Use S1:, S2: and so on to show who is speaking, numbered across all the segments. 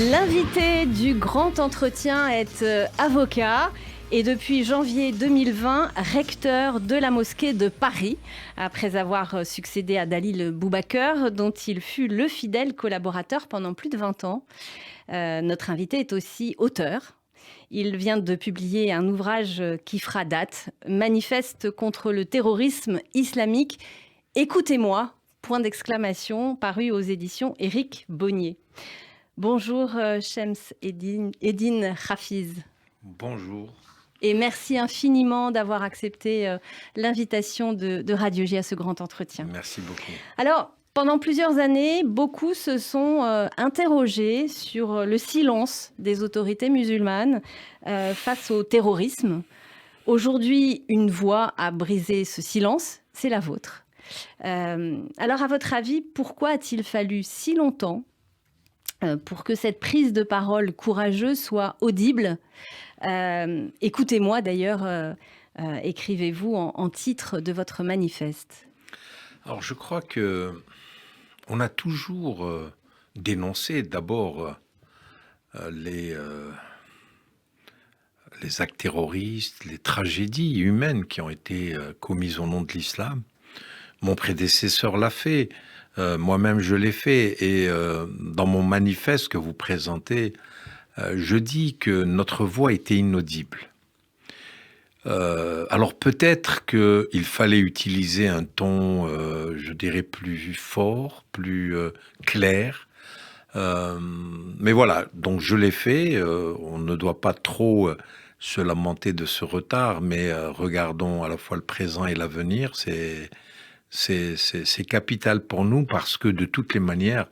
S1: L'invité du grand entretien est avocat et depuis janvier 2020, recteur de la mosquée de Paris, après avoir succédé à Dalil Boubaker, dont il fut le fidèle collaborateur pendant plus de 20 ans. Notre invité est aussi auteur. Il vient de publier un ouvrage qui fera date, Manifeste contre le terrorisme islamique. Écoutez-moi, point d'exclamation, paru aux éditions Éric Bonnier. Bonjour Shems Eddine Hafiz.
S2: Bonjour.
S1: Et merci infiniment d'avoir accepté l'invitation de Radio J à ce grand entretien.
S2: Merci beaucoup.
S1: Alors, pendant plusieurs années, beaucoup se sont interrogés sur le silence des autorités musulmanes face au terrorisme. Aujourd'hui, une voix a brisé ce silence, c'est la vôtre. Alors, à votre avis, pourquoi a-t-il fallu si longtemps pour que cette prise de parole courageuse soit audible? Écoutez-moi d'ailleurs, écrivez-vous en titre de votre manifeste.
S2: Alors je crois que on a toujours dénoncé d'abord les actes terroristes, les tragédies humaines qui ont été commises au nom de l'islam. Mon prédécesseur l'a fait, moi-même je l'ai fait, et dans mon manifeste que vous présentez, je dis que notre voix était inaudible. Alors peut-être qu'il fallait utiliser un ton, je dirais, plus fort, plus clair. Mais voilà, donc je l'ai fait. On ne doit pas trop se lamenter de ce retard, mais regardons à la fois le présent et l'avenir. C'est capital pour nous parce que de toutes les manières,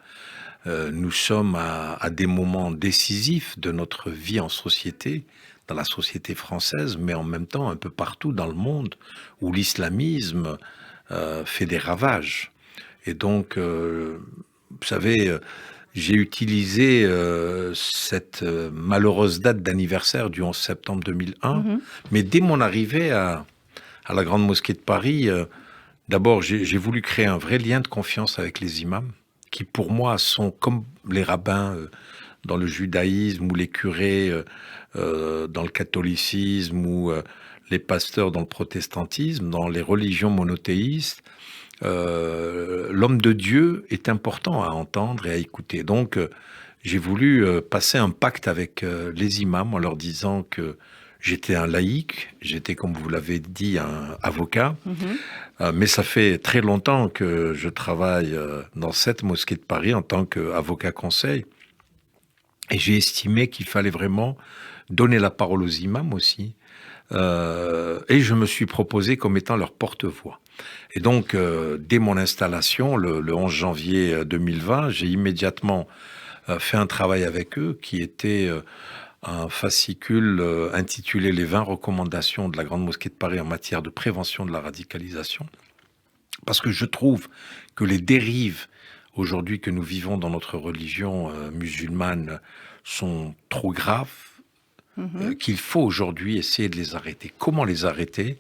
S2: nous sommes à des moments décisifs de notre vie en société, dans la société française, mais en même temps un peu partout dans le monde, où l'islamisme fait des ravages. Et donc, vous savez, j'ai utilisé cette malheureuse date d'anniversaire du 11 septembre 2001, mais dès mon arrivée à la Grande Mosquée de Paris, d'abord, j'ai voulu créer un vrai lien de confiance avec les imams, qui pour moi sont comme les rabbins dans le judaïsme ou les curés dans le catholicisme ou les pasteurs dans le protestantisme, dans les religions monothéistes. L'homme de Dieu est important à entendre et à écouter. Donc, j'ai voulu passer un pacte avec les imams en leur disant que j'étais un laïc, j'étais, comme vous l'avez dit, un avocat, mais ça fait très longtemps que je travaille dans cette mosquée de Paris en tant qu'avocat conseil. Et j'ai estimé qu'il fallait vraiment donner la parole aux imams aussi. Et je me suis proposé comme étant leur porte-voix. Et donc, dès mon installation, le 11 janvier 2020, j'ai immédiatement fait un travail avec eux qui était un fascicule intitulé « Les 20 recommandations de la Grande Mosquée de Paris en matière de prévention de la radicalisation ». Parce que je trouve que les dérives aujourd'hui que nous vivons dans notre religion musulmane sont trop graves, qu'il faut aujourd'hui essayer de les arrêter. Comment les arrêter?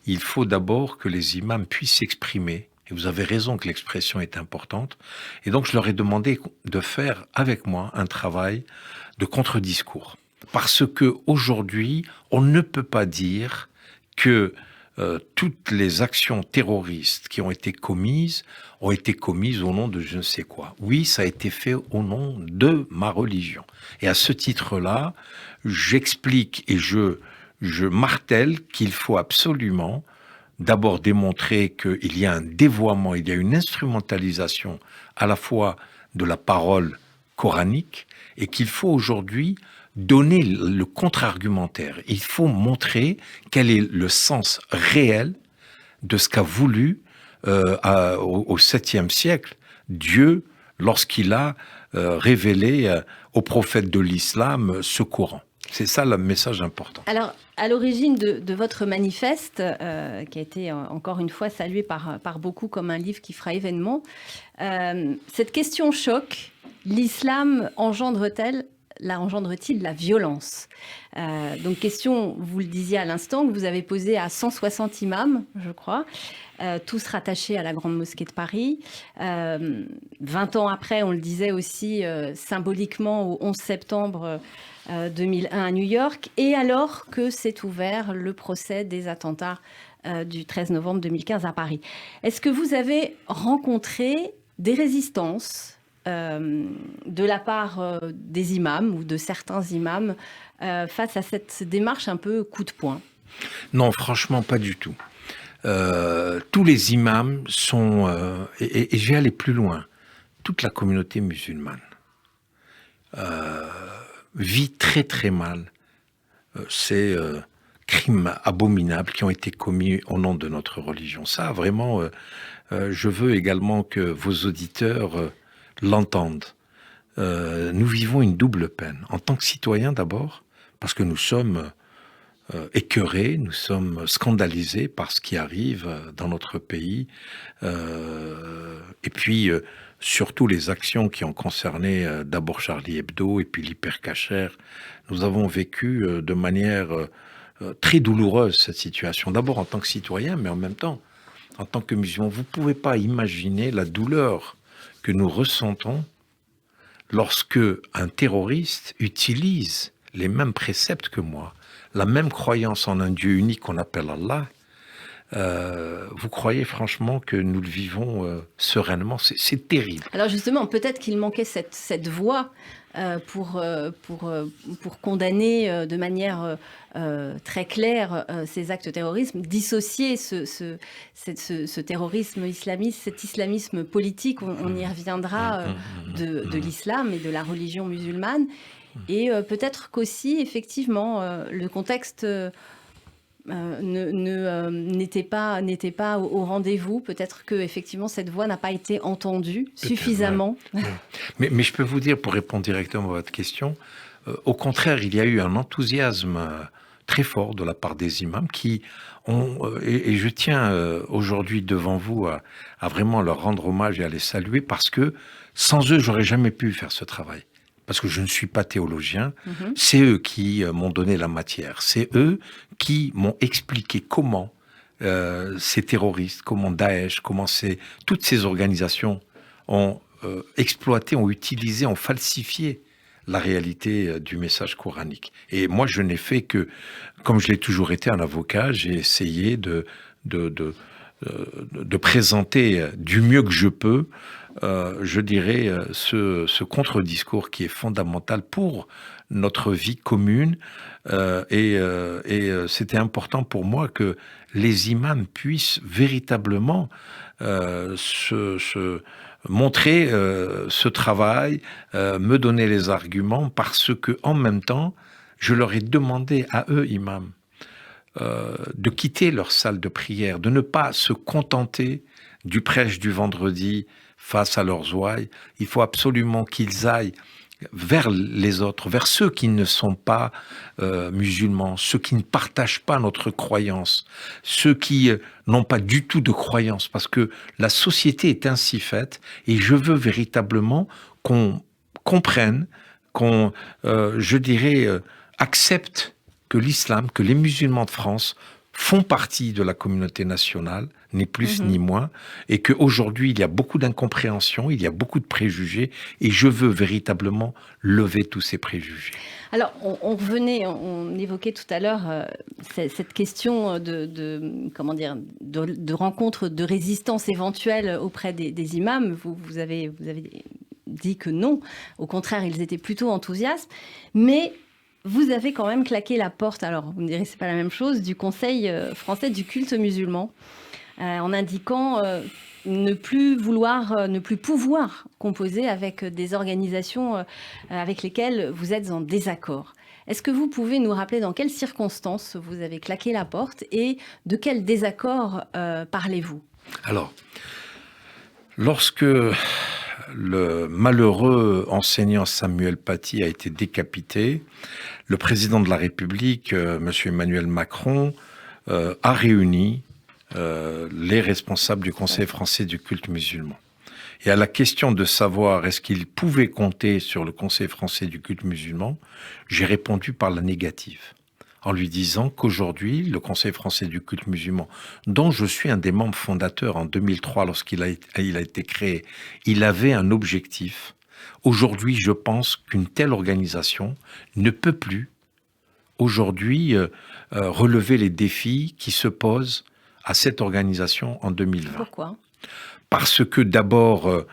S2: Il faut d'abord que les imams puissent s'exprimer. Et vous avez raison que l'expression est importante. Et donc je leur ai demandé de faire avec moi un travail de contre-discours. Parce que aujourd'hui, on ne peut pas dire que toutes les actions terroristes qui ont été commises au nom de je ne sais quoi. Oui, ça a été fait au nom de ma religion. Et à ce titre-là, j'explique et je martèle qu'il faut absolument d'abord démontrer qu'il y a un dévoiement, il y a une instrumentalisation à la fois de la parole coranique et qu'il faut aujourd'hui donner le contre-argumentaire. Il faut montrer quel est le sens réel de ce qu'a voulu au 7e siècle Dieu lorsqu'il a révélé aux prophètes de l'islam ce Coran. C'est ça le message important.
S1: Alors, à l'origine de votre manifeste, qui a été encore une fois salué par beaucoup comme un livre qui fera événement, cette question choque, l'islam engendre-t-elle cela engendre-t-il la violence? Donc question, vous le disiez à l'instant, que vous avez posée à 160 imams, je crois, tous rattachés à la Grande Mosquée de Paris. 20 ans après, on le disait aussi symboliquement au 11 septembre 2001 à New York, et alors que s'est ouvert le procès des attentats du 13 novembre 2015 à Paris. Est-ce que vous avez rencontré des résistances de la part des imams ou de certains imams face à cette démarche un peu coup de poing?
S2: Non, franchement, pas du tout. Tous les imams sont, et je vais aller plus loin, toute la communauté musulmane vit très très mal ces crimes abominables qui ont été commis au nom de notre religion. Ça, vraiment, je veux également que vos auditeurs l'entendent. Nous vivons une double peine. En tant que citoyens d'abord, parce que nous sommes écœurés, nous sommes scandalisés par ce qui arrive dans notre pays. Et puis, surtout les actions qui ont concerné d'abord Charlie Hebdo et puis l'hypercacher. Nous avons vécu de manière très douloureuse cette situation. D'abord en tant que citoyen, mais en même temps, en tant que musulman. Vous ne pouvez pas imaginer la douleur que nous ressentons lorsque un terroriste utilise les mêmes préceptes que moi, la même croyance en un Dieu unique qu'on appelle Allah. Vous croyez franchement que nous le vivons sereinement? C'est terrible.
S1: Alors justement, peut-être qu'il manquait cette voix pour condamner de manière très claire ces actes de terrorisme, dissocier ce terrorisme islamiste, cet islamisme politique, on y reviendra, de l'islam et de la religion musulmane. Et peut-être qu'aussi, effectivement, le contexte n'était pas au rendez-vous. Peut-être que effectivement cette voix n'a pas été entendue suffisamment.
S2: Ouais. Mais je peux vous dire, pour répondre directement à votre question, au contraire, il y a eu un enthousiasme très fort de la part des imams qui ont, et je tiens aujourd'hui devant vous à vraiment leur rendre hommage et à les saluer, parce que sans eux, j'aurais jamais pu faire ce travail. Parce que je ne suis pas théologien, c'est eux qui m'ont donné la matière, c'est eux qui m'ont expliqué comment ces terroristes, comment Daesh, comment toutes ces organisations ont exploité, ont utilisé, ont falsifié la réalité du message coranique. Et moi, je n'ai fait que, comme je l'ai toujours été, un avocat, j'ai essayé de présenter du mieux que je peux, je dirais, ce contre-discours qui est fondamental pour notre vie commune. Et c'était important pour moi que les imams puissent véritablement montrer ce travail, me donner les arguments, parce que en même temps, je leur ai demandé à eux, imams, de quitter leur salle de prière, de ne pas se contenter du prêche du vendredi face à leurs ouailles. Il faut absolument qu'ils aillent vers les autres, vers ceux qui ne sont pas musulmans, ceux qui ne partagent pas notre croyance, ceux qui n'ont pas du tout de croyance, parce que la société est ainsi faite, et je veux véritablement qu'on comprenne, qu'on, je dirais, accepte que l'islam, que les musulmans de France font partie de la communauté nationale, ni plus ni moins, et qu'aujourd'hui, il y a beaucoup d'incompréhension, il y a beaucoup de préjugés, et je veux véritablement lever tous ces préjugés.
S1: Alors, on évoquait tout à l'heure cette question de rencontre de résistance éventuelle auprès des imams. Vous avez dit que non, au contraire, ils étaient plutôt enthousiastes, mais vous avez quand même claqué la porte, alors vous me direz c'est pas la même chose, du Conseil français du culte musulman, en indiquant ne plus pouvoir composer avec des organisations avec lesquelles vous êtes en désaccord. Est-ce que vous pouvez nous rappeler dans quelles circonstances vous avez claqué la porte et de quel désaccord parlez-vous?
S2: Alors, lorsque le malheureux enseignant Samuel Paty a été décapité, le président de la République, M. Emmanuel Macron, a réuni les responsables du Conseil français du culte musulman. Et à la question de savoir est-ce qu'il pouvait compter sur le Conseil français du culte musulman, j'ai répondu par la négative, en lui disant qu'aujourd'hui, le Conseil français du culte musulman, dont je suis un des membres fondateurs en 2003 lorsqu'il a été créé, il avait un objectif. Aujourd'hui, je pense qu'une telle organisation ne peut plus, aujourd'hui, relever les défis qui se posent à cette organisation en 2020.
S1: Pourquoi ?
S2: Parce que d'abord,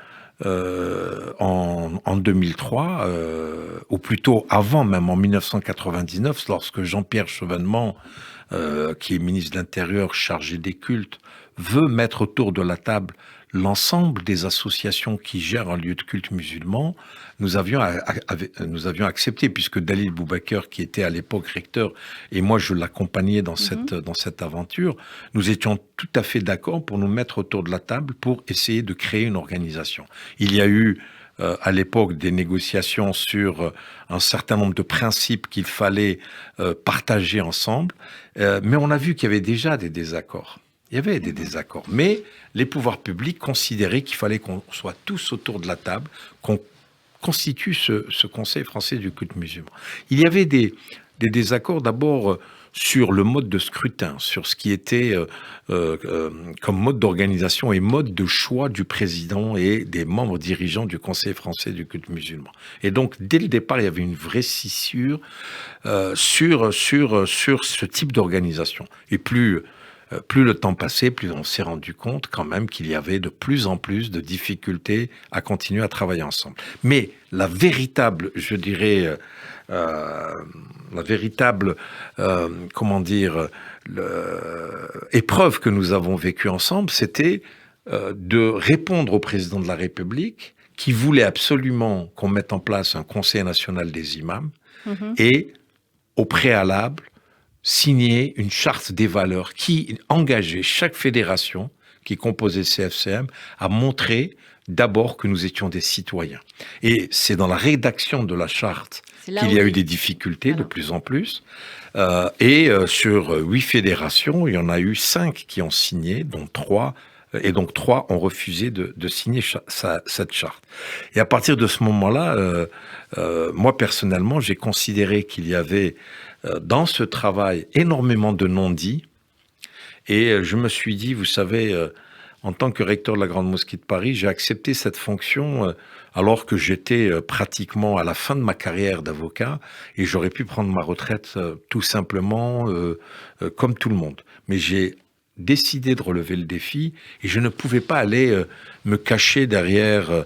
S2: en 2003, ou plutôt avant même, en 1999, lorsque Jean-Pierre Chevènement, qui est ministre de l'Intérieur chargé des cultes, veut mettre autour de la table l'ensemble des associations qui gèrent un lieu de culte musulman, nous avions accepté, puisque Dalil Boubaker, qui était à l'époque recteur, et moi je l'accompagnais dans cette aventure, nous étions tout à fait d'accord pour nous mettre autour de la table pour essayer de créer une organisation. Il y a eu à l'époque des négociations sur un certain nombre de principes qu'il fallait partager ensemble, mais on a vu qu'il y avait déjà des désaccords. Il y avait des désaccords, mais les pouvoirs publics considéraient qu'il fallait qu'on soit tous autour de la table, qu'on constitue ce Conseil français du culte musulman. Il y avait des désaccords d'abord sur le mode de scrutin, sur ce qui était comme mode d'organisation et mode de choix du président et des membres dirigeants du Conseil français du culte musulman. Et donc, dès le départ, il y avait une vraie scissure sur ce type d'organisation. Et plus le temps passait, plus on s'est rendu compte quand même qu'il y avait de plus en plus de difficultés à continuer à travailler ensemble. Mais la véritable, je dirais, épreuve que nous avons vécue ensemble, c'était de répondre au président de la République qui voulait absolument qu'on mette en place un Conseil national des imams et au préalable signer une charte des valeurs qui engageait chaque fédération qui composait le CFCM à montrer d'abord que nous étions des citoyens. Et c'est dans la rédaction de la charte qu'il y a eu des difficultés de plus en plus. Sur 8 fédérations, il y en a eu 5 qui ont signé, dont 3, et donc 3 ont refusé de signer cette charte. Et à partir de ce moment-là, moi personnellement, j'ai considéré qu'il y avait dans ce travail énormément de non-dits, et je me suis dit, vous savez, en tant que recteur de la Grande Mosquée de Paris, j'ai accepté cette fonction alors que j'étais pratiquement à la fin de ma carrière d'avocat, et j'aurais pu prendre ma retraite tout simplement comme tout le monde. Mais j'ai décidé de relever le défi, et je ne pouvais pas aller me cacher derrière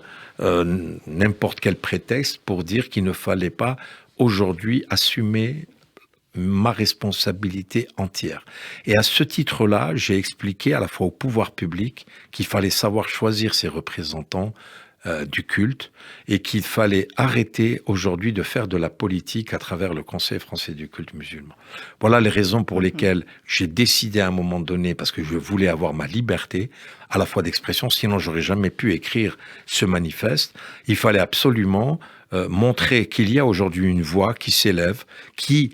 S2: n'importe quel prétexte pour dire qu'il ne fallait pas aujourd'hui assumer ma responsabilité entière. Et à ce titre-là, j'ai expliqué à la fois au pouvoir public qu'il fallait savoir choisir ses représentants du culte et qu'il fallait arrêter aujourd'hui de faire de la politique à travers le Conseil français du culte musulman. Voilà les raisons pour lesquelles j'ai décidé à un moment donné, parce que je voulais avoir ma liberté, à la fois d'expression, sinon j'aurais jamais pu écrire ce manifeste. Il fallait absolument montrer qu'il y a aujourd'hui une voix qui s'élève, qui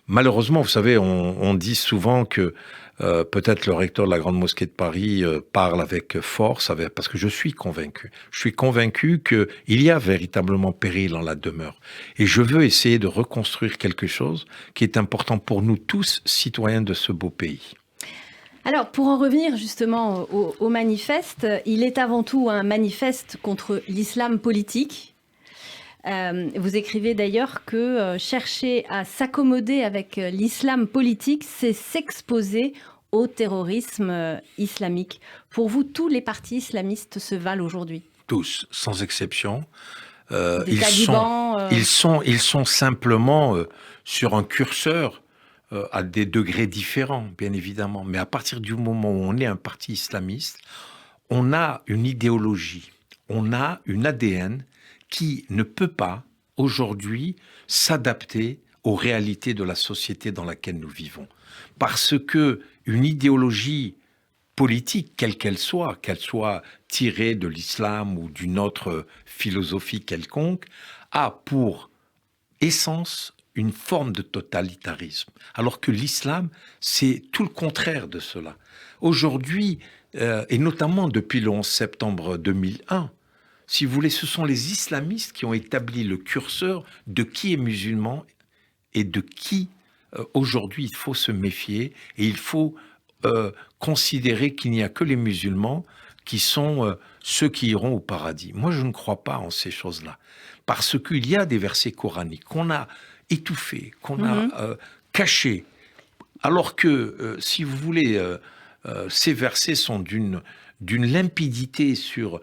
S2: malheureusement, vous savez, on dit souvent que peut-être le recteur de la Grande Mosquée de Paris parle avec force, parce que je suis convaincu. Je suis convaincu qu'il y a véritablement péril en la demeure. Et je veux essayer de reconstruire quelque chose qui est important pour nous tous, citoyens de ce beau pays.
S1: Alors, pour en revenir justement au manifeste, il est avant tout un manifeste contre l'islam politique. Vous écrivez d'ailleurs que chercher à s'accommoder avec l'islam politique, c'est s'exposer au terrorisme islamique. Pour vous, tous les partis islamistes se valent aujourd'hui ?
S2: Tous, sans exception.
S1: Des talibans,
S2: ils sont simplement sur un curseur à des degrés différents, bien évidemment. Mais à partir du moment où on est un parti islamiste, on a une idéologie, on a une ADN qui ne peut pas, aujourd'hui, s'adapter aux réalités de la société dans laquelle nous vivons. Parce que une idéologie politique, quelle qu'elle soit tirée de l'islam ou d'une autre philosophie quelconque, a pour essence une forme de totalitarisme. Alors que l'islam, c'est tout le contraire de cela. Aujourd'hui, et notamment depuis le 11 septembre 2001, si vous voulez, ce sont les islamistes qui ont établi le curseur de qui est musulman et de qui, aujourd'hui, il faut se méfier et il faut considérer qu'il n'y a que les musulmans qui sont ceux qui iront au paradis. Moi, je ne crois pas en ces choses-là. Parce qu'il y a des versets coraniques qu'on a étouffés, qu'on a cachés. Alors que, si vous voulez, ces versets sont d'une limpidité sur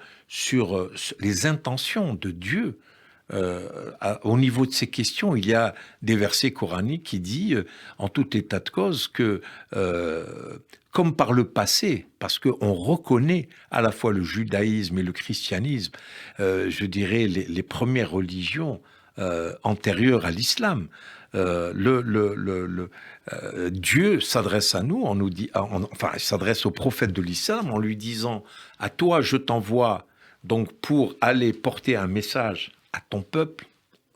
S2: les intentions de Dieu. Au niveau de ces questions, il y a des versets coraniques qui disent, en tout état de cause, que comme par le passé, parce qu'on reconnaît à la fois le judaïsme et le christianisme, je dirais les premières religions antérieures à l'islam, Dieu s'adresse à nous, il s'adresse au prophète de l'islam en lui disant « À toi, je t'envoie donc pour aller porter un message à ton peuple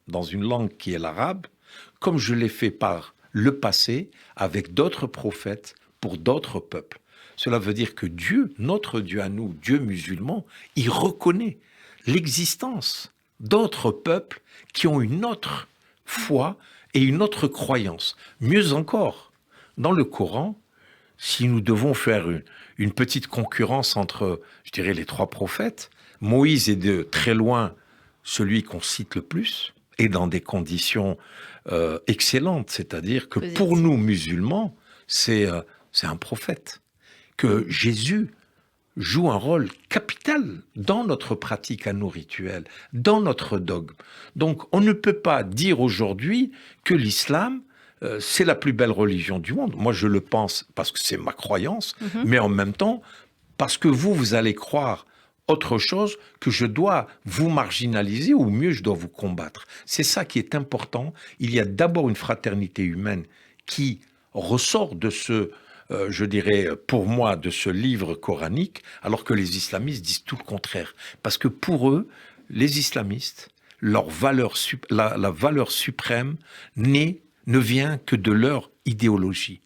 S2: dans une langue qui est l'arabe, comme je l'ai fait par le passé avec d'autres prophètes pour d'autres peuples. » Cela veut dire que Dieu, notre Dieu à nous, Dieu musulman, il reconnaît l'existence d'autres peuples qui ont une autre foi et une autre croyance. Mieux encore, dans le Coran, si nous devons faire une petite concurrence entre, je dirais, les trois prophètes, Moïse est de très loin celui qu'on cite le plus, et dans des conditions excellentes, c'est-à-dire que pour nous musulmans, c'est un prophète. Que Jésus joue un rôle capital dans notre pratique à nos rituels, dans notre dogme. Donc on ne peut pas dire aujourd'hui que l'islam, c'est la plus belle religion du monde. Moi je le pense parce que c'est ma croyance, mais en même temps, parce que vous allez croire autre chose, que je dois vous marginaliser ou mieux je dois vous combattre. C'est ça qui est important. Il y a d'abord une fraternité humaine qui ressort de ce je dirais, pour moi, de ce livre coranique, alors que les islamistes disent tout le contraire. Parce que pour eux, les islamistes, la valeur suprême ne vient que de leur idéologie.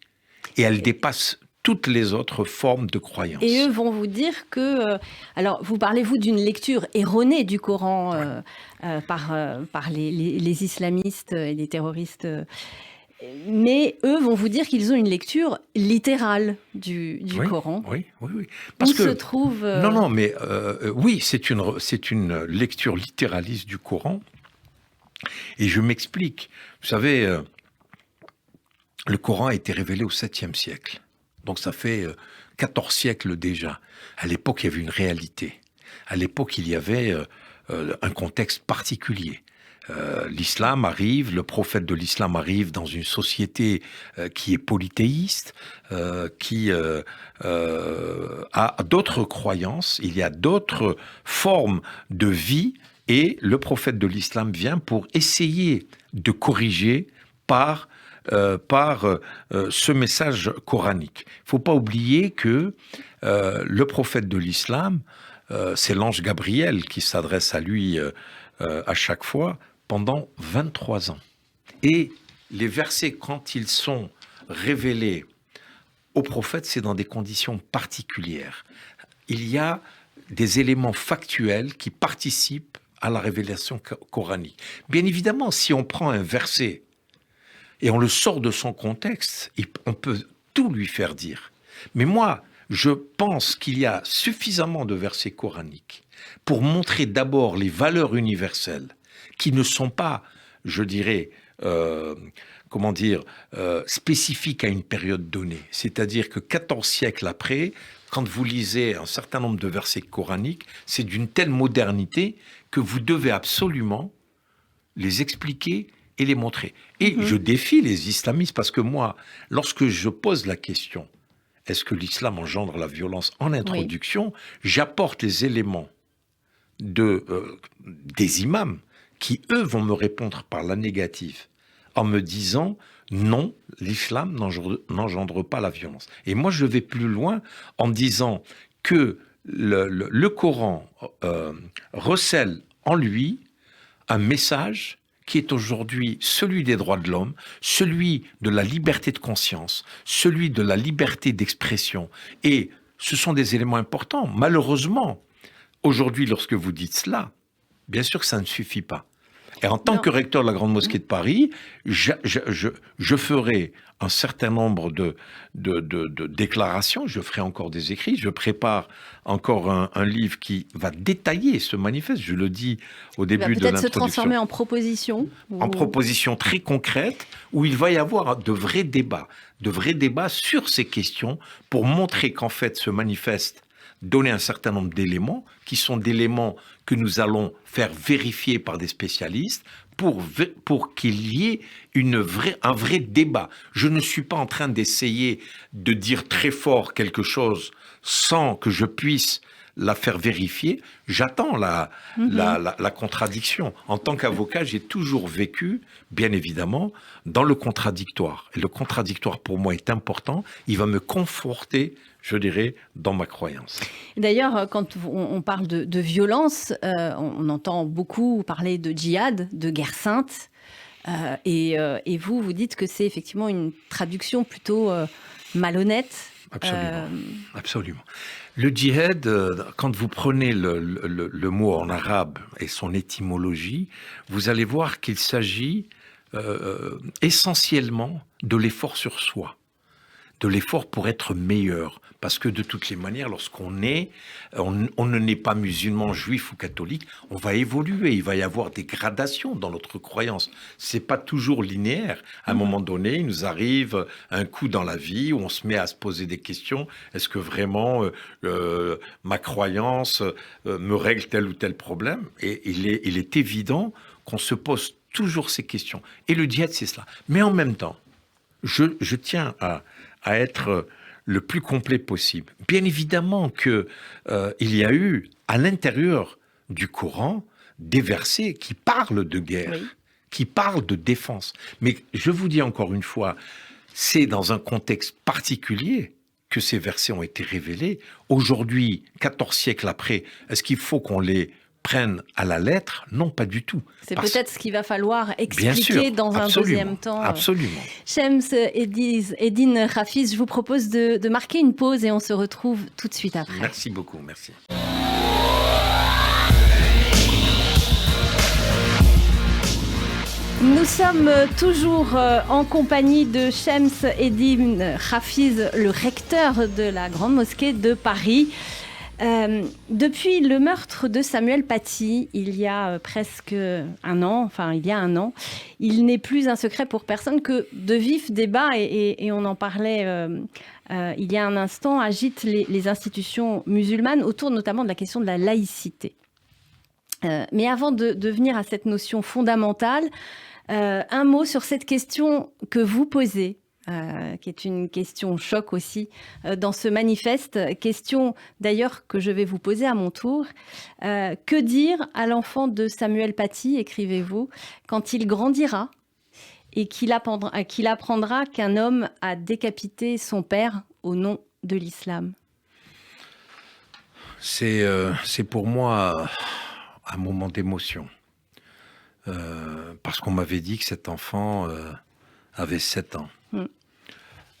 S2: Et elle dépasse toutes les autres formes de croyances.
S1: Et eux vont vous dire que... alors, vous d'une lecture erronée du Coran par les islamistes et les terroristes... mais eux vont vous dire qu'ils ont une lecture littérale du Coran.
S2: Oui.
S1: Parce que se trouve...
S2: Non, mais oui, c'est une lecture littéraliste du Coran. Et je m'explique. Vous savez, le Coran a été révélé au 7e siècle. Donc ça fait 14 siècles déjà. À l'époque, il y avait une réalité. À l'époque, il y avait un contexte particulier. L'islam arrive, le prophète de l'islam arrive dans une société qui est polythéiste, qui a d'autres croyances, il y a d'autres formes de vie, et le prophète de l'islam vient pour essayer de corriger par ce message coranique. Il ne faut pas oublier que le prophète de l'islam, c'est l'ange Gabriel qui s'adresse à lui à chaque fois, pendant 23 ans. Et les versets, quand ils sont révélés au prophète, c'est dans des conditions particulières. Il y a des éléments factuels qui participent à la révélation coranique. Bien évidemment, si on prend un verset et on le sort de son contexte, on peut tout lui faire dire. Mais moi, je pense qu'il y a suffisamment de versets coraniques pour montrer d'abord les valeurs universelles qui ne sont pas, je dirais, spécifiques à une période donnée. C'est-à-dire que 14 siècles après, quand vous lisez un certain nombre de versets coraniques, c'est d'une telle modernité que vous devez absolument les expliquer et les montrer. Et je défie les islamistes, parce que moi, lorsque je pose la question, est-ce que l'islam engendre la violence en introduction, j'apporte les éléments des imams, qui, eux, vont me répondre par la négative, en me disant « Non, l'islam n'engendre pas la violence ». Et moi, je vais plus loin en disant que le Coran recèle en lui un message qui est aujourd'hui celui des droits de l'homme, celui de la liberté de conscience, celui de la liberté d'expression. Et ce sont des éléments importants. Malheureusement, aujourd'hui, lorsque vous dites cela, bien sûr que ça ne suffit pas. Et en tant que recteur de la Grande Mosquée de Paris, je ferai un certain nombre de déclarations, je ferai encore des écrits, je prépare encore un livre qui va détailler ce manifeste, je le dis au début de l'introduction.
S1: Peut-être se transformer en proposition.
S2: En proposition très concrète, où il va y avoir de vrais débats sur ces questions, pour montrer qu'en fait ce manifeste donner un certain nombre d'éléments, qui sont d'éléments que nous allons faire vérifier par des spécialistes, pour qu'il y ait un vrai débat. Je ne suis pas en train d'essayer de dire très fort quelque chose sans que je puisse la faire vérifier. J'attends la contradiction. En tant qu'avocat, j'ai toujours vécu, bien évidemment, dans le contradictoire. Et le contradictoire, pour moi, est important. Il va me conforter, je dirais, dans ma croyance.
S1: D'ailleurs, quand on parle de violence, on entend beaucoup parler de djihad, de guerre sainte. Et vous dites que c'est effectivement une traduction plutôt malhonnête.
S2: Absolument. Absolument. Le djihad, quand vous prenez le mot en arabe et son étymologie, vous allez voir qu'il s'agit essentiellement de l'effort sur soi, de l'effort pour être meilleur. Parce que de toutes les manières, lorsqu'on on ne naît pas musulman, juif ou catholique, on va évoluer, il va y avoir des gradations dans notre croyance. C'est pas toujours linéaire. À un moment donné, il nous arrive un coup dans la vie où on se met à se poser des questions. Est-ce que vraiment ma croyance me règle tel ou tel problème? Et il est évident qu'on se pose toujours ces questions. Et le djihad, c'est cela. Mais en même temps, je tiens à être le plus complet possible. Bien évidemment que il y a eu à l'intérieur du Coran des versets qui parlent de guerre, qui parlent de défense. Mais je vous dis encore une fois, c'est dans un contexte particulier que ces versets ont été révélés. Aujourd'hui, 14 siècles après, est-ce qu'il faut qu'on les prenne à la lettre? Non, pas du tout.
S1: C'est peut-être ce qu'il va falloir expliquer dans un deuxième temps.
S2: Absolument.
S1: Shems Eddine Hafiz, je vous propose de marquer une pause et on se retrouve tout de suite après.
S2: Merci beaucoup, merci.
S1: Nous sommes toujours en compagnie de Shems Eddine Hafiz, le recteur de la Grande Mosquée de Paris. Depuis le meurtre de Samuel Paty, il y a presque un an, il n'est plus un secret pour personne que de vifs débats, et on en parlait il y a un instant, agitent les institutions musulmanes autour notamment de la question de la laïcité. Mais avant de venir à cette notion fondamentale, un mot sur cette question que vous posez, qui est une question choc aussi dans ce manifeste, question d'ailleurs que je vais vous poser à mon tour. Que dire à l'enfant de Samuel Paty, écrivez-vous, quand il grandira et qu'il apprendra qu'un homme a décapité son père au nom de l'islam?
S2: C'est pour moi un moment d'émotion. Parce qu'on m'avait dit que cet enfant avait 7 ans.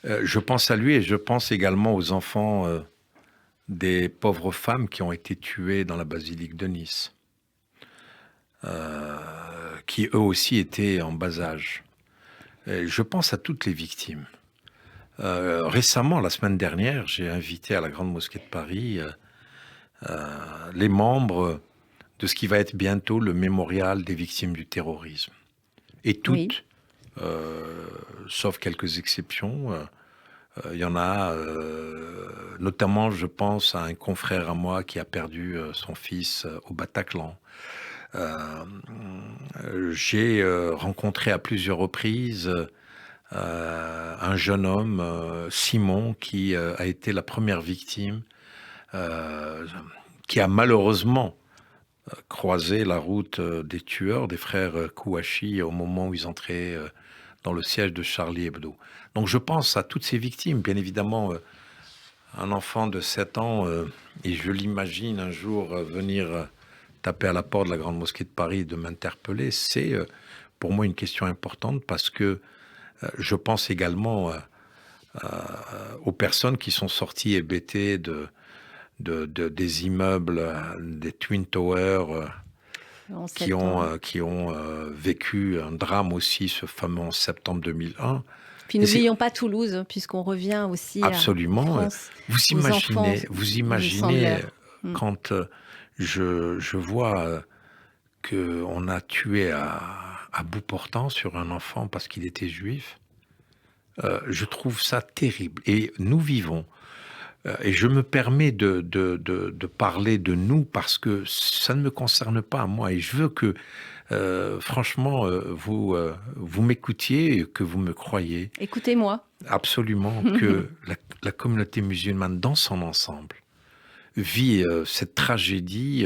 S2: Je pense à lui et je pense également aux enfants des pauvres femmes qui ont été tuées dans la basilique de Nice, qui eux aussi étaient en bas âge. Et je pense à toutes les victimes. Récemment, la semaine dernière, j'ai invité à la Grande Mosquée de Paris les membres de ce qui va être bientôt le mémorial des victimes du terrorisme. Et toutes, sauf quelques exceptions, il y en a, notamment, je pense à un confrère à moi qui a perdu son fils au Bataclan. J'ai rencontré à plusieurs reprises un jeune homme, Simon, qui a été la première victime, qui a malheureusement croisé la route des tueurs, des frères Kouachi, au moment où ils entraient dans le siège de Charlie Hebdo. Donc je pense à toutes ces victimes. Bien évidemment, un enfant de 7 ans, et je l'imagine un jour venir taper à la porte de la Grande Mosquée de Paris et de m'interpeller, c'est pour moi une question importante parce que je pense également aux personnes qui sont sorties hébétées de des immeubles, des Twin Towers, qui ont vécu un drame aussi, ce fameux en septembre 2001.
S1: Puis n'oublions pas Toulouse, puisqu'on revient aussi
S2: absolument.
S1: En France,
S2: vous imaginez quand je vois qu'on a tué à bout portant sur un enfant parce qu'il était juif. Je trouve ça terrible. Et nous vivons, et je me permets de parler de nous parce que ça ne me concerne pas à moi. Et je veux que, franchement, vous m'écoutiez et que vous me croyiez.
S1: Écoutez-moi.
S2: Absolument, que la communauté musulmane dans son ensemble vit cette tragédie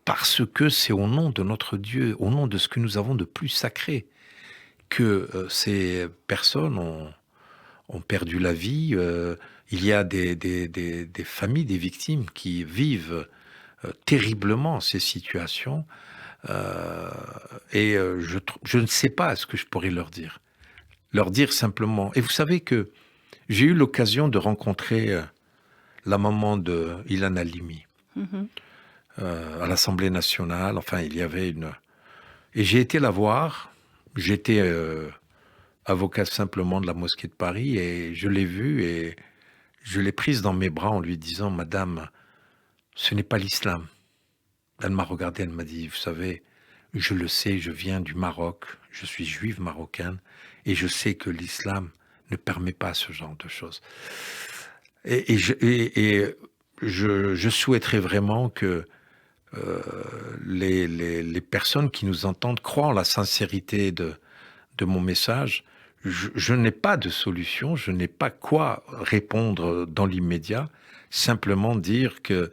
S2: parce que c'est au nom de notre Dieu, au nom de ce que nous avons de plus sacré, que ces personnes ont perdu la vie. Il y a des familles, des victimes qui vivent terriblement ces situations. Et je ne sais pas ce que je pourrais leur dire. Leur dire simplement. Et vous savez que j'ai eu l'occasion de rencontrer la maman de Ilan Halimi à l'Assemblée nationale. Enfin, il y avait une... Et j'ai été la voir. J'étais avocat simplement de la mosquée de Paris et je l'ai vue et je l'ai prise dans mes bras en lui disant « Madame, ce n'est pas l'islam ». Elle m'a regardé, elle m'a dit « Vous savez, je le sais, je viens du Maroc, je suis juive marocaine et je sais que l'islam ne permet pas ce genre de choses. » Et je souhaiterais vraiment que les personnes qui nous entendent croient en la sincérité de mon message. Je n'ai pas de solution, je n'ai pas quoi répondre dans l'immédiat, simplement dire que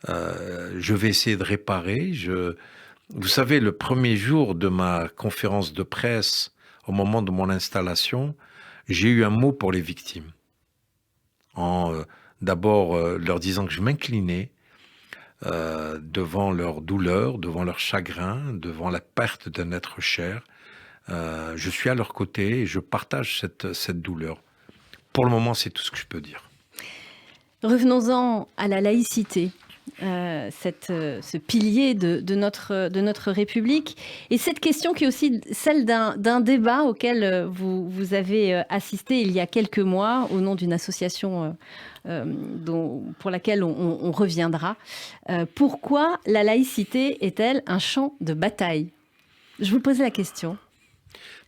S2: je vais essayer de réparer. Vous savez, le premier jour de ma conférence de presse, au moment de mon installation, j'ai eu un mot pour les victimes. D'abord leur disant que je m'inclinais devant leur douleur, devant leur chagrin, devant la perte d'un être cher. Je suis à leur côté et je partage cette douleur. Pour le moment, c'est tout ce que je peux dire.
S1: Revenons-en à la laïcité, ce pilier de notre République. Et cette question qui est aussi celle d'un débat auquel vous avez assisté il y a quelques mois au nom d'une association pour laquelle on reviendra. Pourquoi la laïcité est-elle un champ de bataille ? Je vous pose la question.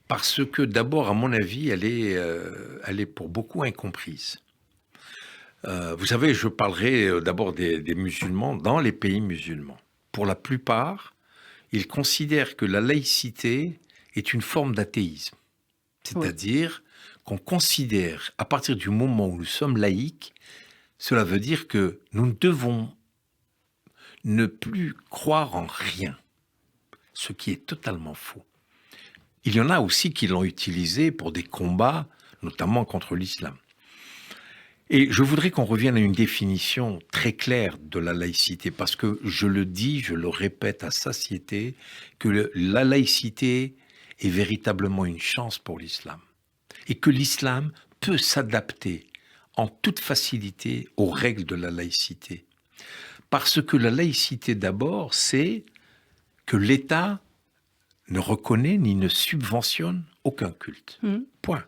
S2: Parce que d'abord, à mon avis, elle est pour beaucoup incomprise. Vous savez, je parlerai d'abord des musulmans dans les pays musulmans. Pour la plupart, ils considèrent que la laïcité est une forme d'athéisme. C'est-à-dire qu'on considère, à partir du moment où nous sommes laïcs, cela veut dire que nous devons ne plus croire en rien, ce qui est totalement faux. Il y en a aussi qui l'ont utilisé pour des combats, notamment contre l'islam. Et je voudrais qu'on revienne à une définition très claire de la laïcité, parce que je le dis, je le répète à satiété, que la laïcité est véritablement une chance pour l'islam. Et que l'islam peut s'adapter en toute facilité aux règles de la laïcité. Parce que la laïcité, d'abord, c'est que l'État ne reconnaît ni ne subventionne aucun culte. Point.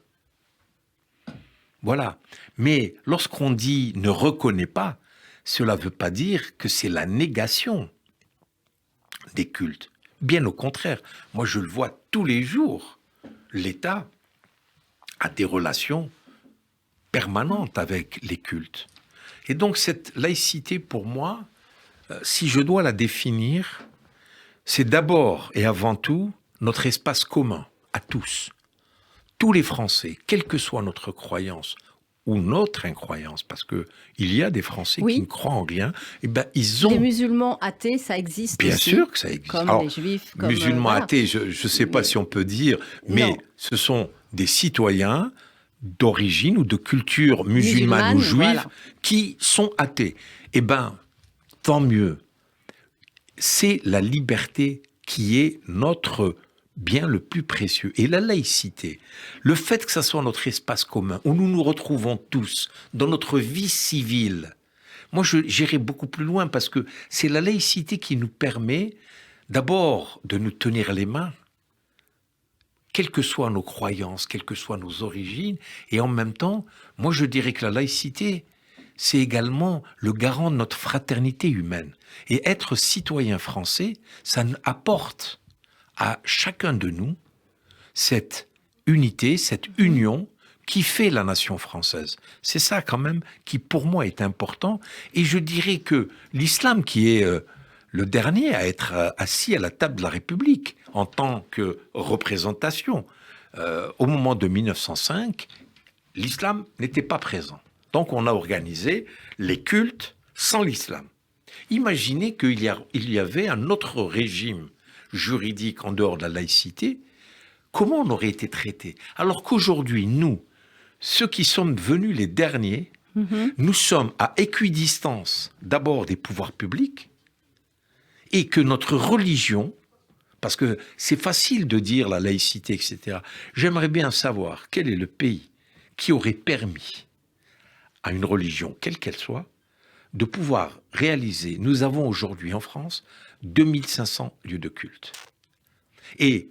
S2: Voilà. Mais lorsqu'on dit ne reconnaît pas, cela ne veut pas dire que c'est la négation des cultes. Bien au contraire. Moi, je le vois tous les jours. L'État a des relations permanentes avec les cultes. Et donc, cette laïcité, pour moi, si je dois la définir, c'est d'abord et avant tout notre espace commun à tous. Tous les Français, quelle que soit notre croyance ou notre incroyance, parce qu'il y a des Français qui ne croient en rien, eh ben, ils ont...
S1: Les musulmans athées, ça existe
S2: Bien
S1: aussi.
S2: Bien sûr que ça existe.
S1: Comme
S2: Alors,
S1: les juifs. Comme,
S2: musulmans athées, je ne sais pas si on peut dire, mais ce sont des citoyens d'origine ou de culture musulmane ou juive qui sont athées. Eh bien, tant mieux. C'est la liberté qui est notre bien le plus précieux. Et la laïcité, le fait que ça soit notre espace commun, où nous nous retrouvons tous dans notre vie civile, Moi, j'irai beaucoup plus loin parce que c'est la laïcité qui nous permet d'abord de nous tenir les mains, quelles que soient nos croyances, quelles que soient nos origines, et en même temps, moi je dirais que la laïcité, c'est également le garant de notre fraternité humaine. Et être citoyen français, ça apporte à chacun de nous cette unité, cette union qui fait la nation française. C'est ça quand même qui pour moi est important. Et je dirais que l'islam qui est le dernier à être assis à la table de la République en tant que représentation, au moment de 1905, l'islam n'était pas présent. Donc on a organisé les cultes sans l'islam. Imaginez qu'il y avait un autre régime juridique en dehors de la laïcité. Comment on aurait été traité? Alors qu'aujourd'hui, nous, ceux qui sommes venus les derniers, nous sommes à équidistance d'abord des pouvoirs publics et que notre religion, parce que c'est facile de dire la laïcité, etc. J'aimerais bien savoir quel est le pays qui aurait permis à une religion, quelle qu'elle soit, de pouvoir réaliser. Nous avons aujourd'hui en France 2500 lieux de culte. Et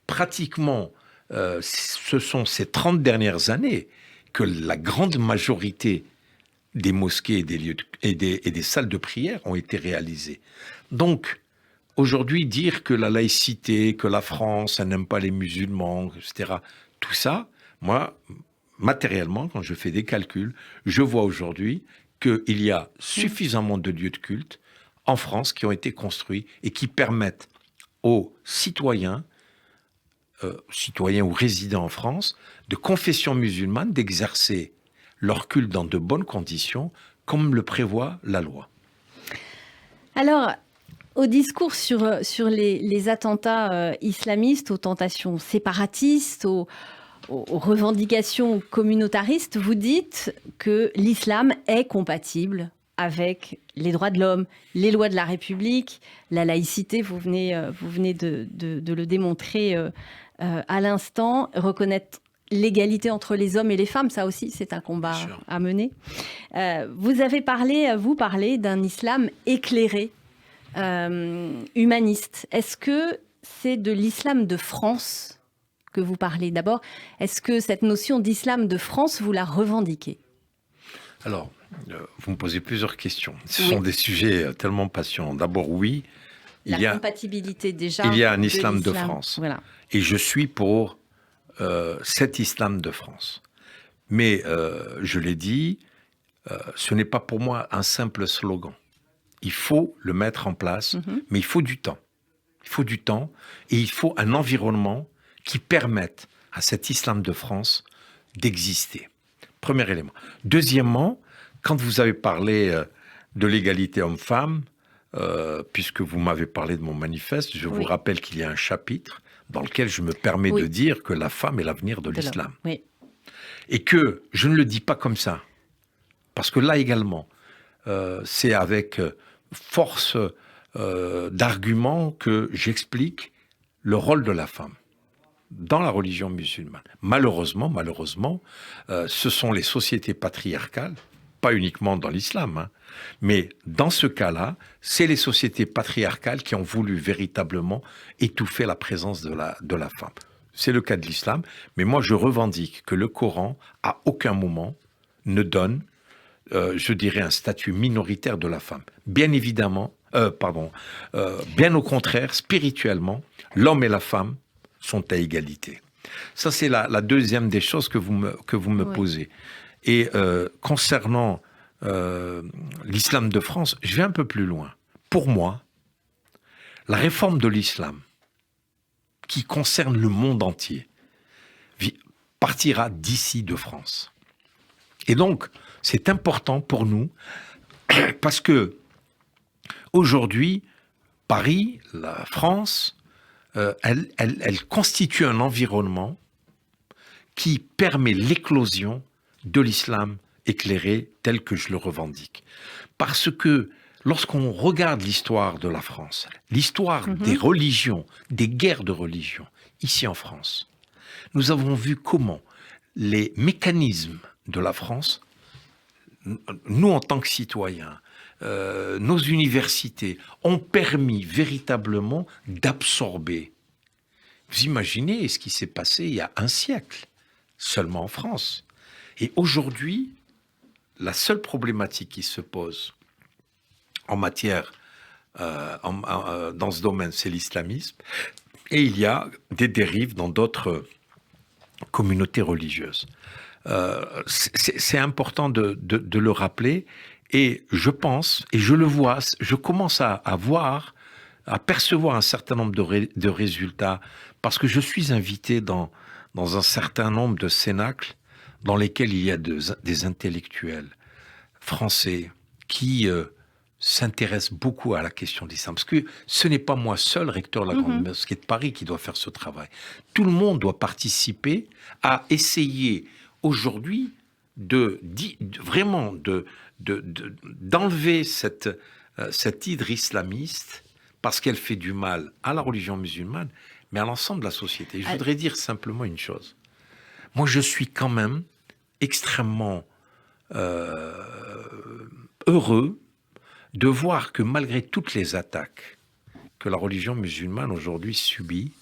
S2: pratiquement, ce sont ces 30 dernières années que la grande majorité des mosquées et des lieux et des salles de prière ont été réalisées. Donc, aujourd'hui, dire que la laïcité, que la France, elle n'aime pas les musulmans, etc., tout ça, moi, matériellement, quand je fais des calculs, je vois aujourd'hui qu'il y a suffisamment de lieux de culte en France qui ont été construits et qui permettent aux citoyens ou résidents en France, de confession musulmane, d'exercer leur culte dans de bonnes conditions, comme le prévoit la loi.
S1: Alors, au discours sur les attentats islamistes, aux tentations séparatistes, aux revendications communautaristes, vous dites que l'islam est compatible avec les droits de l'homme, les lois de la République, la laïcité, vous venez de le démontrer à l'instant, reconnaître l'égalité entre les hommes et les femmes, ça aussi c'est un combat à mener. Vous avez parlé d'un islam éclairé, humaniste. Est-ce que c'est de l'islam de France que vous parlez d'abord? Est-ce que cette notion d'islam de France, vous la revendiquez?
S2: Alors, vous me posez plusieurs questions. Ce sont des sujets tellement passionnants. D'abord, oui, il y a un islam de France.
S1: Voilà.
S2: Et je suis pour cet islam de France. Mais, je l'ai dit, ce n'est pas pour moi un simple slogan. Il faut le mettre en place, mais il faut du temps. Il faut du temps et il faut un environnement qui permette à cet islam de France d'exister. Premier élément. Deuxièmement, quand vous avez parlé de l'égalité homme-femme, puisque vous m'avez parlé de mon manifeste, je vous rappelle qu'il y a un chapitre dans lequel je me permets de dire que la femme est l'avenir de l'islam.
S1: Oui.
S2: Et que je ne le dis pas comme ça. Parce que là également, c'est avec force d'argument que j'explique le rôle de la femme dans la religion musulmane. Malheureusement, ce sont les sociétés patriarcales, pas uniquement dans l'islam, mais dans ce cas-là, c'est les sociétés patriarcales qui ont voulu véritablement étouffer la présence de la femme. C'est le cas de l'islam, mais moi je revendique que le Coran, à aucun moment, ne donne, je dirais, un statut minoritaire de la femme. Bien évidemment, bien au contraire, spirituellement, l'homme et la femme sont à égalité. Ça, c'est la deuxième des choses que vous me posez. Et concernant l'islam de France, je vais un peu plus loin. Pour moi, la réforme de l'islam, qui concerne le monde entier, partira d'ici de France. Et donc, c'est important pour nous, parce que aujourd'hui, Paris, la France, elle constitue un environnement qui permet l'éclosion de l'islam éclairé tel que je le revendique. Parce que lorsqu'on regarde l'histoire de la France, l'histoire des religions, des guerres de religion, ici en France, nous avons vu comment les mécanismes de la France, nous en tant que citoyens, nos universités ont permis véritablement d'absorber. Vous imaginez ce qui s'est passé il y a un siècle, seulement en France. Et aujourd'hui, la seule problématique qui se pose en matière, dans ce domaine, c'est l'islamisme. Et il y a des dérives dans d'autres communautés religieuses. C'est important de le rappeler. Et je pense, et je le vois, je commence à percevoir un certain nombre de résultats, parce que je suis invité dans un certain nombre de cénacles dans lesquels il y a des intellectuels français qui s'intéressent beaucoup à la question de l'islam. Parce que ce n'est pas moi seul, recteur de la Grande Mosquée de Paris, qui doit faire ce travail. Tout le monde doit participer à essayer aujourd'hui d'enlever cette hydre islamiste, parce qu'elle fait du mal à la religion musulmane, mais à l'ensemble de la société. Je voudrais dire simplement une chose. Moi, je suis quand même extrêmement heureux de voir que malgré toutes les attaques que la religion musulmane aujourd'hui subit,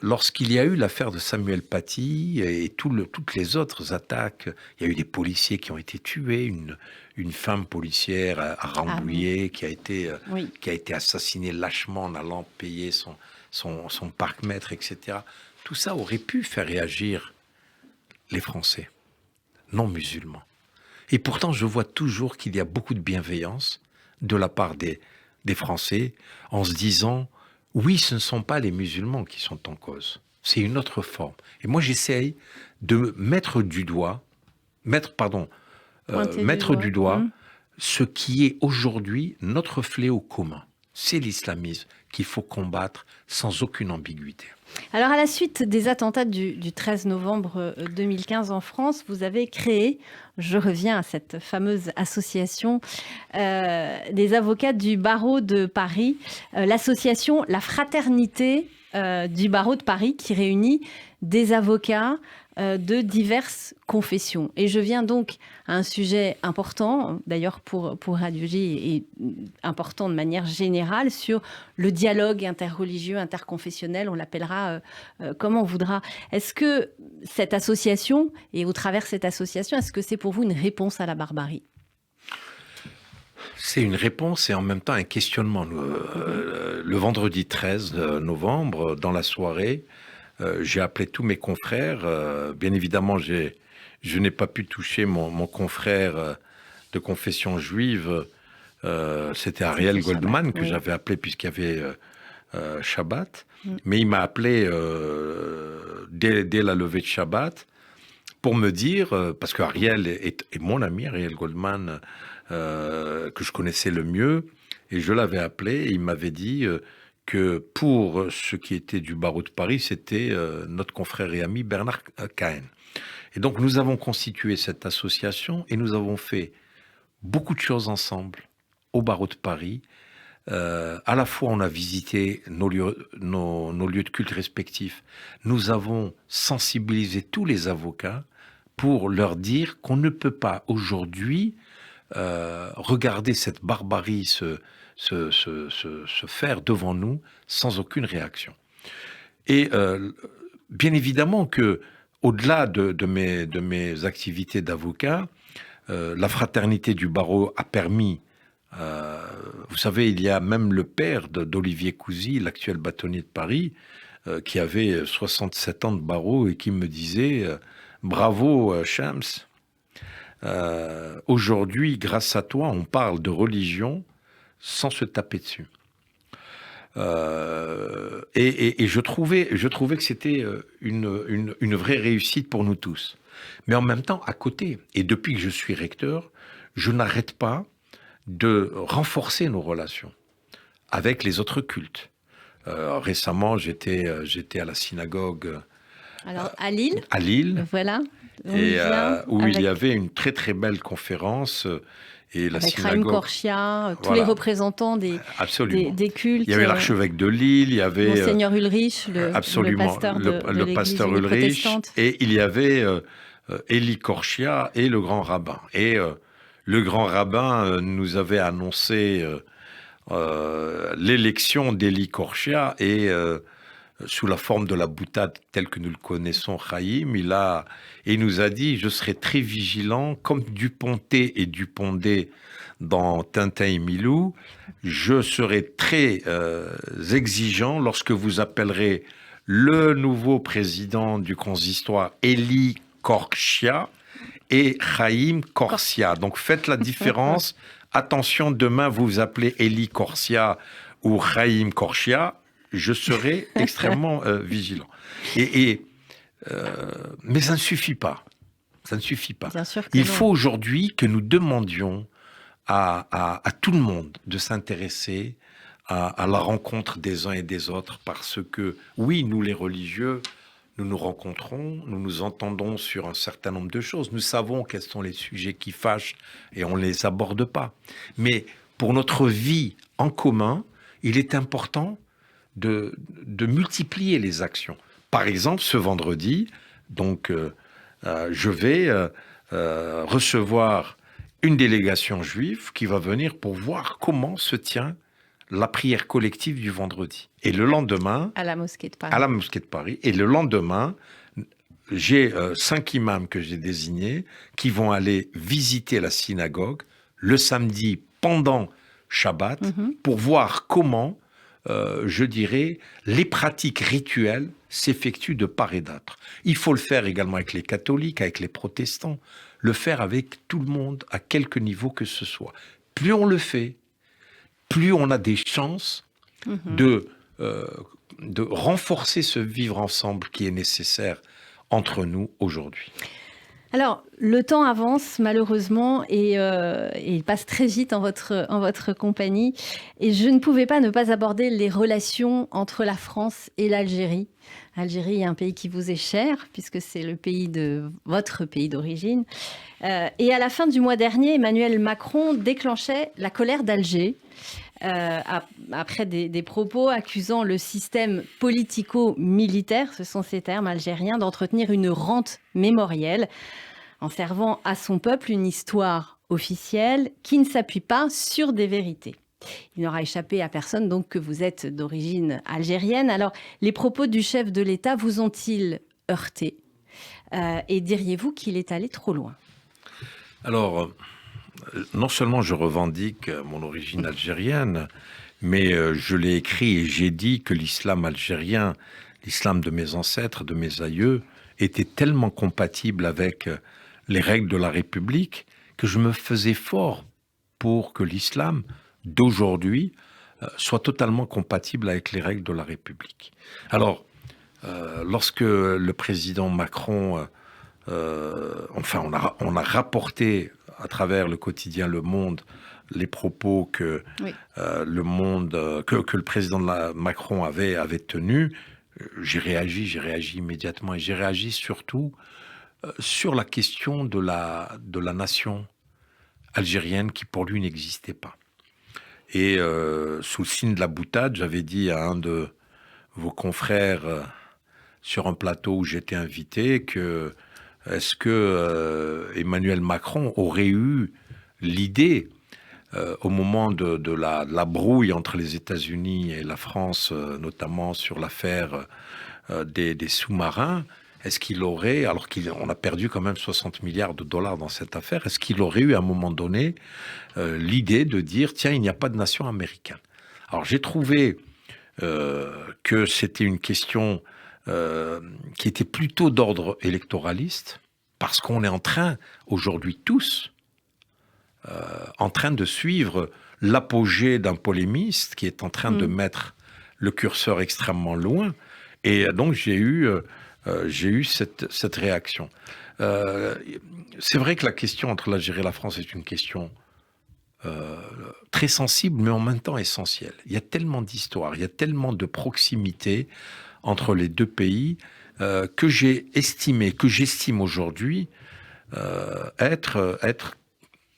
S2: lorsqu'il y a eu l'affaire de Samuel Paty et toutes les autres attaques, il y a eu des policiers qui ont été tués, une femme policière à Rambouillet qui a été assassinée lâchement en allant payer son parc-mètre, etc. Tout ça aurait pu faire réagir les Français, non musulmans. Et pourtant, je vois toujours qu'il y a beaucoup de bienveillance de la part des Français, en se disant, oui, ce ne sont pas les musulmans qui sont en cause, c'est une autre forme. Et moi, j'essaye de mettre du doigt ce qui est aujourd'hui notre fléau commun. C'est l'islamisme qu'il faut combattre sans aucune ambiguïté.
S1: Alors, à la suite des attentats du 13 novembre 2015 en France, vous avez créé, je reviens à cette fameuse association des avocats du barreau de Paris, l'association La Fraternité du barreau de Paris, qui réunit des avocats de diverses confessions. Et je viens donc à un sujet important, d'ailleurs pour Radio J et important de manière générale, sur le dialogue interreligieux, interconfessionnel, on l'appellera comme on voudra. Est-ce que cette association, et au travers de cette association, est-ce que c'est pour vous une réponse à la barbarie ?
S2: C'est une réponse et en même temps un questionnement. Le vendredi 13 novembre, dans la soirée, j'ai appelé tous mes confrères. Bien évidemment, je n'ai pas pu toucher mon confrère de confession juive. C'était Ariel Goldman Shabbat, que j'avais appelé puisqu'il y avait Shabbat. Mais il m'a appelé dès la levée de Shabbat pour me dire, parce que Ariel est mon ami, Ariel Goldman, que je connaissais le mieux, et je l'avais appelé et il m'avait dit que pour ce qui était du barreau de Paris, c'était notre confrère et ami Bernard Cahen. Et donc nous avons constitué cette association et nous avons fait beaucoup de choses ensemble au barreau de Paris. À la fois on a visité nos lieux de culte respectifs, nous avons sensibilisé tous les avocats pour leur dire qu'on ne peut pas aujourd'hui regarder cette barbarie se faire devant nous sans aucune réaction. Et bien évidemment que, au-delà de mes activités d'avocat, la fraternité du barreau a permis, vous savez, il y a même le père d'Olivier Cousy, l'actuel bâtonnier de Paris, qui avait 67 ans de barreau et qui me disait bravo Shams, aujourd'hui, grâce à toi, on parle de religion sans se taper dessus. Et je trouvais que c'était une vraie réussite pour nous tous. Mais en même temps, à côté, et depuis que je suis recteur, je n'arrête pas de renforcer nos relations avec les autres cultes. Récemment, j'étais à la synagogue.
S1: Alors, à Lille.
S2: À Lille.
S1: Voilà.
S2: Et où il y avait une très très belle conférence. Et la
S1: avec
S2: synagogue,
S1: Raïm Korchia, tous les représentants des cultes.
S2: Il y avait l'archevêque de Lille, il y avait
S1: Monseigneur Ulrich, le pasteur de
S2: le pasteur Ulrich, et il y avait Élie Korchia et le grand rabbin. Et le grand rabbin nous avait annoncé l'élection d'Eli Korshia et sous la forme de la boutade telle que nous le connaissons, Chaim, il nous a dit « Je serai très vigilant, comme Dupontet et Dupondé dans Tintin et Milou, je serai très exigeant lorsque vous appellerez le nouveau président du consistoire Eli Korshia et Chaim Korsia. Donc faites la différence. Attention, demain vous vous appelez Eli Korsia ou Chaim Korsia. Je serai extrêmement vigilant. Mais ça ne suffit pas. Ça ne suffit pas.
S1: Bien sûr que
S2: Il
S1: non.
S2: faut aujourd'hui que nous demandions à tout le monde de s'intéresser à la rencontre des uns et des autres parce que, oui, nous les religieux, nous nous rencontrons, nous nous entendons sur un certain nombre de choses. Nous savons quels sont les sujets qui fâchent et on ne les aborde pas. Mais pour notre vie en commun, il est important de multiplier les actions. Par exemple, ce vendredi, donc, je vais recevoir une délégation juive qui va venir pour voir comment se tient la prière collective du vendredi. Et le lendemain...
S1: À la mosquée de Paris.
S2: À la mosquée de Paris. Et le lendemain, j'ai 5 imams que j'ai désignés qui vont aller visiter la synagogue le samedi pendant Shabbat pour voir comment, je dirais, les pratiques rituelles s'effectuent de part et d'autre. Il faut le faire également avec les catholiques, avec les protestants, le faire avec tout le monde, à quelque niveau que ce soit. Plus on le fait, plus on a des chances de renforcer ce vivre ensemble qui est nécessaire entre nous aujourd'hui.
S1: Alors, le temps avance malheureusement et il passe très vite en votre compagnie. Et je ne pouvais pas ne pas aborder les relations entre la France et l'Algérie. L'Algérie est un pays qui vous est cher, puisque c'est le pays de votre pays d'origine. Et à la fin du mois dernier, Emmanuel Macron déclenchait la colère d'Alger. Après des propos accusant le système politico-militaire, ce sont ces termes algériens, d'entretenir une rente mémorielle en servant à son peuple une histoire officielle qui ne s'appuie pas sur des vérités. Il n'aura échappé à personne donc que vous êtes d'origine algérienne. Alors, les propos du chef de l'État vous ont-ils heurté et diriez-vous qu'il est allé trop loin ?
S2: Alors, non seulement je revendique mon origine algérienne, mais je l'ai écrit et j'ai dit que l'islam algérien, l'islam de mes ancêtres, de mes aïeux, était tellement compatible avec les règles de la République que je me faisais fort pour que l'islam d'aujourd'hui soit totalement compatible avec les règles de la République. Alors, lorsque le président Macron, on a rapporté à travers le quotidien Le Monde les propos que que le président Macron avait tenus, j'ai réagi immédiatement et j'ai réagi surtout sur la question de la nation algérienne qui pour lui n'existait pas. Et sous le signe de la boutade, j'avais dit à un de vos confrères sur un plateau où j'étais invité que est-ce que Emmanuel Macron aurait eu l'idée au moment de la brouille entre les États-Unis et la France, notamment sur l'affaire des sous-marins, est-ce qu'il aurait, alors qu'on a perdu quand même 60 milliards de dollars dans cette affaire, est-ce qu'il aurait eu à un moment donné l'idée de dire, tiens, il n'y a pas de nation américaine? Alors j'ai trouvé que c'était une question qui était plutôt d'ordre électoraliste, parce qu'on est en train, aujourd'hui tous, en train de suivre l'apogée d'un polémiste qui est en train de mettre le curseur extrêmement loin. Et donc j'ai eu cette réaction. C'est vrai que la question entre l'Algérie et la France est une question très sensible, mais en même temps essentielle. Il y a tellement d'histoires, il y a tellement de proximité entre les deux pays que j'estime aujourd'hui être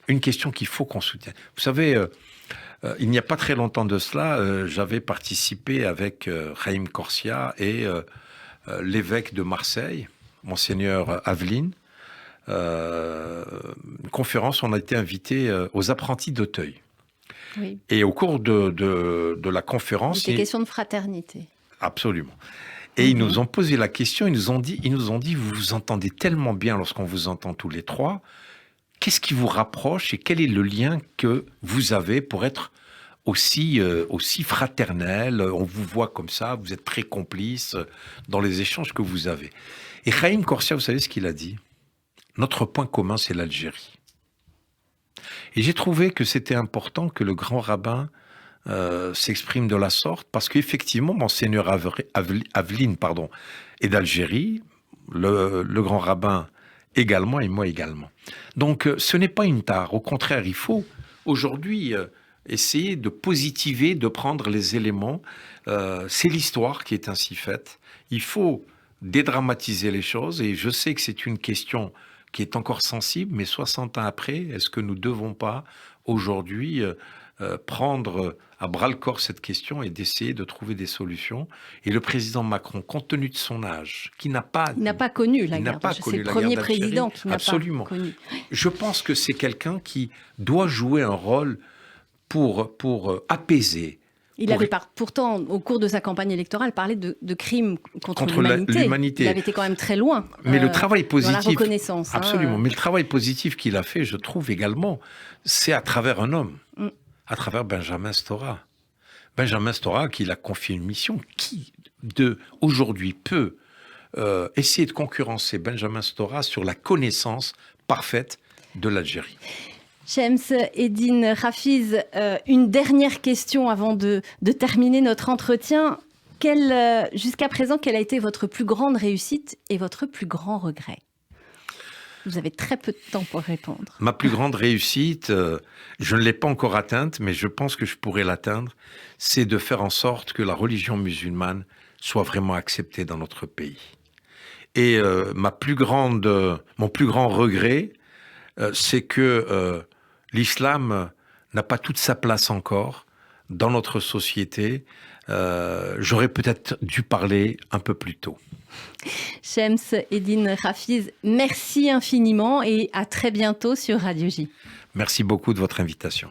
S2: une question qu'il faut qu'on soutienne. Vous savez, il n'y a pas très longtemps de cela, j'avais participé avec Chaim Korsia et l'évêque de Marseille, Monseigneur Aveline, conférence, on a été invité aux apprentis d'Auteuil.
S1: Oui.
S2: Et au cours de la conférence...
S1: C'était question de fraternité.
S2: Absolument. Et ils nous ont posé la question, ils nous ont dit, vous vous entendez tellement bien lorsqu'on vous entend tous les trois, qu'est-ce qui vous rapproche et quel est le lien que vous avez pour être aussi fraternel, on vous voit comme ça, vous êtes très complices dans les échanges que vous avez. Et Chaim Corsia, vous savez ce qu'il a dit ? Notre point commun, c'est l'Algérie. Et j'ai trouvé que c'était important que le grand rabbin s'exprime de la sorte, parce qu'effectivement, Monseigneur Aveline est d'Algérie, le grand rabbin également, et moi également. Donc, ce n'est pas une tare. Au contraire, il faut aujourd'hui... essayer de positiver, de prendre les éléments. C'est l'histoire qui est ainsi faite. Il faut dédramatiser les choses et je sais que c'est une question qui est encore sensible, mais 60 ans après, est-ce que nous ne devons pas aujourd'hui prendre à bras-le-corps cette question et d'essayer de trouver des solutions ? Et le président Macron, compte tenu de son âge, qui n'a pas...
S1: Il n'a pas connu la guerre. C'est le premier président qui n'a pas connu.
S2: Je pense que c'est quelqu'un qui doit jouer un rôle pour apaiser.
S1: Il avait pourtant, au cours de sa campagne électorale, parlé de crimes contre l'humanité. Il avait été quand même très loin.
S2: Mais le travail positif,
S1: dans la reconnaissance.
S2: Absolument. Mais le travail positif qu'il a fait, je trouve également, c'est à travers un homme, à travers Benjamin Stora. Benjamin Stora, qui l'a confié une mission, qui aujourd'hui peut essayer de concurrencer Benjamin Stora sur la connaissance parfaite de l'Algérie.
S1: Shems Eddine Rafiz, une dernière question avant de terminer notre entretien. Jusqu'à présent, quelle a été votre plus grande réussite et votre plus grand regret ? Vous avez très peu de temps pour répondre.
S2: Ma plus grande réussite, je ne l'ai pas encore atteinte, mais je pense que je pourrais l'atteindre, c'est de faire en sorte que la religion musulmane soit vraiment acceptée dans notre pays. Et mon plus grand regret, c'est que l'islam n'a pas toute sa place encore dans notre société. J'aurais peut-être dû parler un peu plus tôt.
S1: Shems Eddine Rafiz, merci infiniment et à très bientôt sur Radio J.
S2: Merci beaucoup de votre invitation.